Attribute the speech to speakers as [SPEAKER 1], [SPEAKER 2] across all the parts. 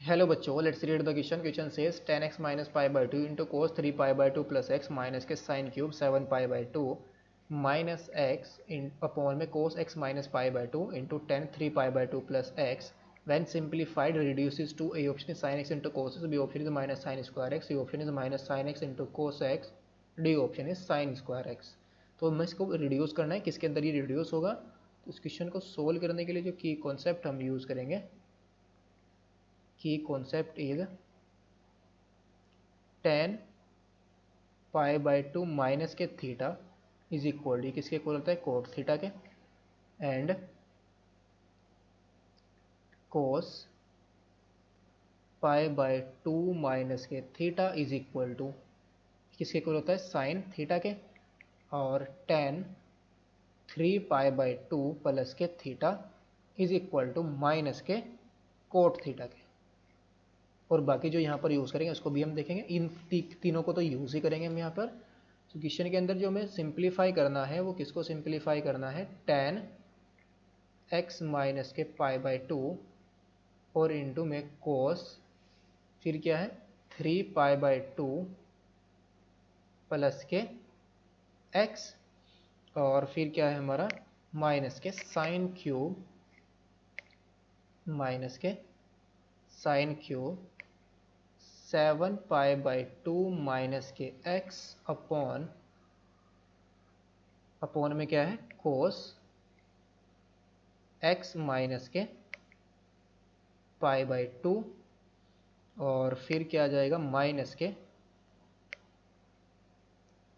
[SPEAKER 1] Hello बच्चों, let's read the question. Question says tan x minus pi by two into cos 3 pi by 2 plus x minus के sine cube 7 pi by 2 minus x इन upon में cos x minus pi by 2 into tan 3 pi by 2 plus x when simplified reduces to a option is sin x into cos x, b option is minus sin square x, c option is minus sin x into cos x, d option is sin square x। तो हमें इसको reduce करना है, किसके अंदर ये reduce होगा। तो इस क्वेश्चन को सोल्व करने के लिए जो की कॉन्सेप्ट हम यूज़ करेंगे, की concept is tan pi by 2 minus के थीटा इज इक्वल, ये किसके इक्वल होता है, कोट थीटा के, and cos pi by 2 minus के थीटा इज इक्वल टू किसके इक्वल होता है, साइन थीटा के, और tan 3 पाई बाई 2 प्लस के theta is equal to minus के कोट थीटा के। और बाकी जो यहाँ पर यूज़ करेंगे उसको भी हम देखेंगे, इन तीनों को तो यूज़ ही करेंगे हम यहाँ पर। तो क्वेश्चन के अंदर जो हमें सिंप्लीफाई करना है वो किसको सिंप्लीफाई करना है, tan x माइनस के पाई बाई 2 और इंटू में कोस, फिर क्या है 3 पाई बाई 2 प्लस के x, और फिर क्या है हमारा माइनस के साइन क्यूब, माइनस के sine cube 7 pi by 2 minus के x अपॉन में क्या है कोस x माइनस के पाई बाई 2, और फिर क्या आ जाएगा माइनस के,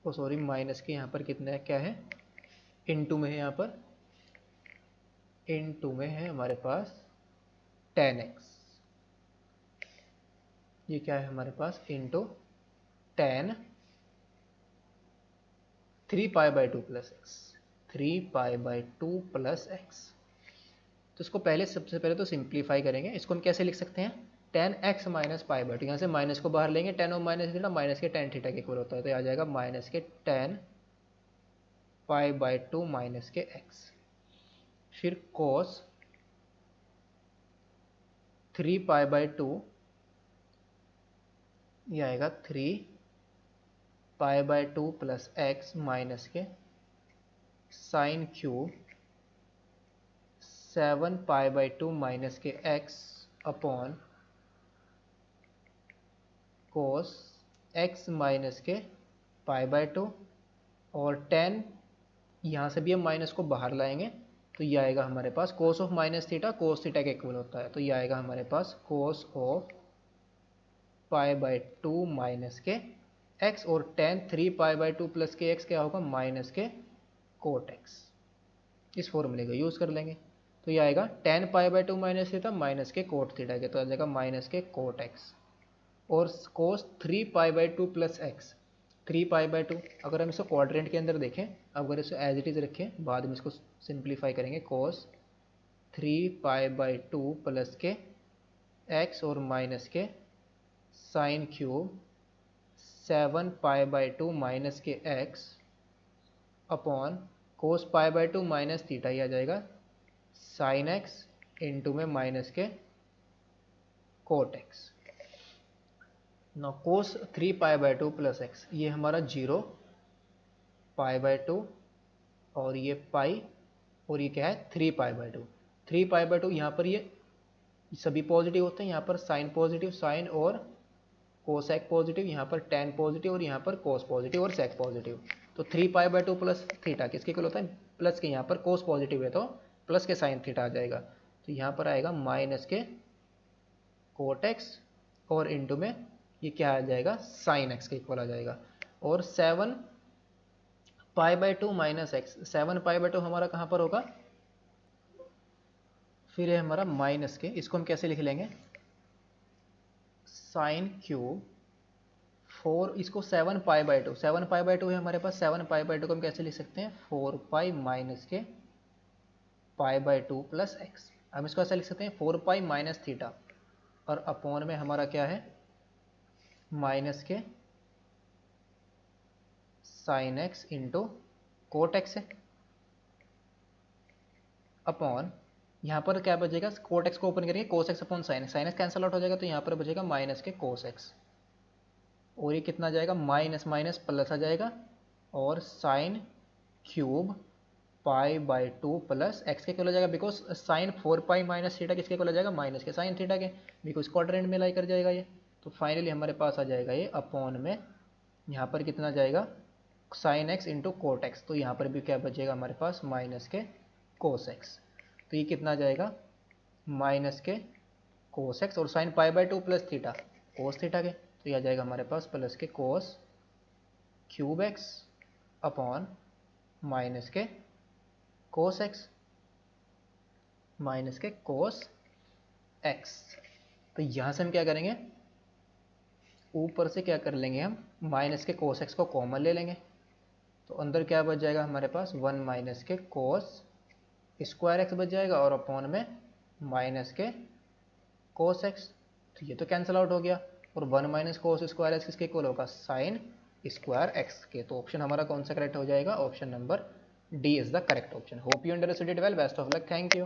[SPEAKER 1] ओ सॉरी माइनस के यहाँ पर कितना है, क्या है इनटू में है, यहाँ पर इनटू में है हमारे पास tan x, ये क्या है हमारे पास into tan 3 pi by 2 plus x, 3 pi by 2 plus x. तो इसको पहले सबसे पहले तो सिंप्लीफाई करेंगे। इसको हम कैसे लिख सकते हैं, tan x minus pi by 2, यहाँ से माइनस को बाहर लेंगे, tan और माइनस थीटा माइनस के tan थीटा के इक्वल होता है, तो आ जाएगा माइनस के tan पाई बाई 2 माइनस के x, फिर cos 3 पाई बाई 2, ये आएगा 3 pi by 2 plus x minus के sine cube 7 pi by 2 minus के x upon cos x minus के पाई बाई 2, और tan यहाँ से भी हम माइनस को बाहर लाएंगे, तो ये आएगा हमारे पास cos of minus theta cos theta के इक्वल होता है, तो ये आएगा हमारे पास cos of pi by 2 minus के x, और tan 3 पाई बाई 2 प्लस के x क्या होगा, माइनस के कोट x। इस फॉर्मूले का यूज़ कर लेंगे, तो ये आएगा tan pi by 2 minus theta minus के कोट थीटा के, तो आ जाएगा माइनस के कोट x, और कोस 3 pi by 2 plus x, 3 pi by 2, अगर हम इसको क्वाड्रेंट के अंदर देखें, अगर इसे एज इट इज़ रखें, बाद में इसको सिंप्लीफाई करेंगे, कोस 3 पाई बाई 2 प्लस के एक्स और माइनस के sine cube 7 pi by 2 minus के x upon cos pi by 2 minus theta, ही आ जाएगा साइन एक्स इंटू में माइनस के cot x. No cos 3 pi by 2 plus x, ये हमारा 0 पाई बाई 2, और ये पाई, और ये क्या है 3 पाई बाई 2। 3 पाई बाई 2 यहाँ पर ये सभी पॉजिटिव होते हैं, यहाँ पर साइन पॉजिटिव, साइन और कोसेक पॉजिटिव, यहाँ पर tan पॉजिटिव, और यहाँ पर कोस पॉजिटिव और सेक पॉजिटिव। तो 3 पाई बाई 2 प्लस थीटा किसके इक्वल होता है, प्लस के, यहाँ पर कोस पॉजिटिव है तो प्लस के साइन थीटा आ जाएगा, तो यहाँ पर आएगा माइनस के कोट एक्स, और इंटू में ये क्या आ जाएगा साइन एक्स के इक्वल आ जाएगा, और 7 pi by 2 minus x, 7 pi by 2 हमारा कहाँ पर होगा, फिर है हमारा माइनस के, इसको हम कैसे लिख लेंगे, साइन क्यूब 4, इसको 7 पाई बाई 2, 7 पाई बाई 2 है हमारे पास, 7 पाई बाई 2 को हम कैसे लिख सकते हैं, 4 पाई माइनस के पाई बाई 2 प्लस एक्स। हम इसको ऐसा लिख सकते हैं 4 पाई माइनस थीटा, और अपॉन में हमारा क्या है माइनस के sign x into cot x है, अपॉन यहाँ पर क्या बचेगा, कोट एक्स को ओपन करेंगे, cos x upon sine x, sine x cancel out हो जाएगा, तो यहाँ पर बचेगा माइनस के कोस एक्स, और ये कितना आ जाएगा, माइनस माइनस प्लस आ जाएगा, और sine cube pi by 2 plus x के इक्वल हो जाएगा, because sign 4 pi minus theta किसके इक्वल हो जाएगा, माइनस के साइन थीटा के, बिकॉज क्वाड्रेंट में लाई कर जाएगा ये। तो फाइनली हमारे पास आ जाएगा ये अपॉन में, यहाँ पर कितना जाएगा, sine x into cot x, तो यहाँ पर भी क्या बचेगा हमारे पास, माइनस के कोस एक्स, तो ये कितना जाएगा, माइनस के कोस एक्स, और sine pi by 2 plus theta cos theta के, तो यह आ जाएगा हमारे पास प्लस के cos cube x upon minus के कोस एक्स, माइनस के कोस एक्स। तो यहाँ से हम क्या करेंगे, ऊपर से क्या कर लेंगे हम, माइनस के कोस एक्स को कॉमन ले लेंगे, तो अंदर क्या बच जाएगा हमारे पास, 1 माइनस के कोस स्क्वायर एक्स बच जाएगा, और अपॉन में माइनस के कोस एक्स, तो ये तो कैंसिल आउट हो गया, और 1 माइनस कोस स्क्वायर एक्स किसके इक्वल होगा, साइन स्क्वायर एक्स के। तो ऑप्शन हमारा कौन सा करेक्ट हो जाएगा, option number D is the correct option. Hope you understood it well, best of luck, thank you.